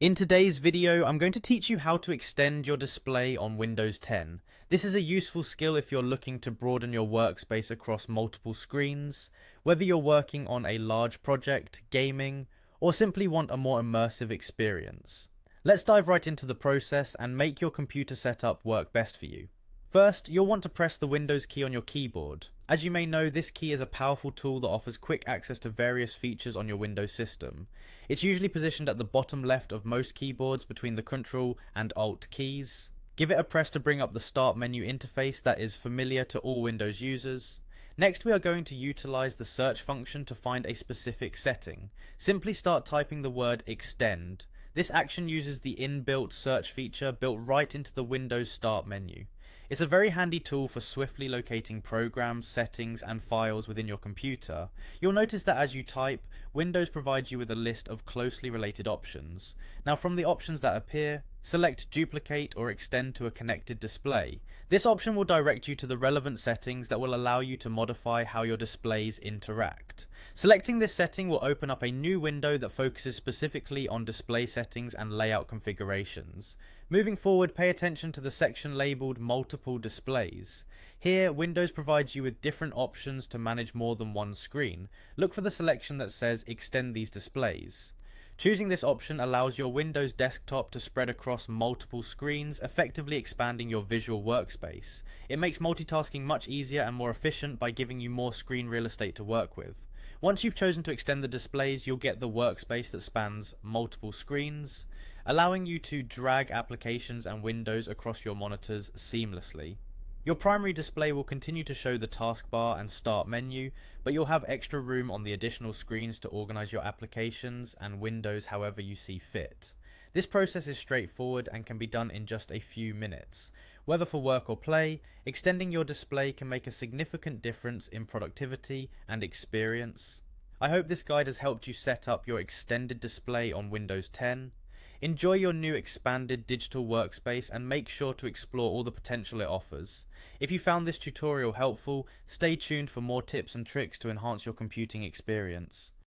In today's video, I'm going to teach you how to extend your display on Windows 10. This is a useful skill if you're looking to broaden your workspace across multiple screens, whether you're working on a large project, gaming, or simply want a more immersive experience. Let's dive right into the process and make your computer setup work best for you. First, you'll want to press the Windows key on your keyboard. As you may know, this key is a powerful tool that offers quick access to various features on your Windows system. It's usually positioned at the bottom left of most keyboards between the Ctrl and Alt keys. Give it a press to bring up the Start menu interface that is familiar to all Windows users. Next, we are going to utilize the search function to find a specific setting. Simply start typing the word extend. This action uses the inbuilt search feature built right into the Windows Start menu. It's a very handy tool for swiftly locating programs, settings, and files within your computer. You'll notice that as you type, Windows provides you with a list of closely related options. Now, from the options that appear, select Duplicate or Extend to a connected display. This option will direct you to the relevant settings that will allow you to modify how your displays interact. Selecting this setting will open up a new window that focuses specifically on display settings and layout configurations. Moving forward, pay attention to the section labeled Multiple Displays. Here, Windows provides you with different options to manage more than one screen. Look for the selection that says Extend these displays. Choosing this option allows your Windows desktop to spread across multiple screens, effectively expanding your visual workspace. It makes multitasking much easier and more efficient by giving you more screen real estate to work with. Once you've chosen to extend the displays, you'll get the workspace that spans multiple screens, allowing you to drag applications and windows across your monitors seamlessly. Your primary display will continue to show the taskbar and start menu, but you'll have extra room on the additional screens to organize your applications and windows however you see fit. This process is straightforward and can be done in just a few minutes. Whether for work or play, extending your display can make a significant difference in productivity and experience. I hope this guide has helped you set up your extended display on Windows 10. Enjoy your new expanded digital workspace and make sure to explore all the potential it offers. If you found this tutorial helpful, stay tuned for more tips and tricks to enhance your computing experience.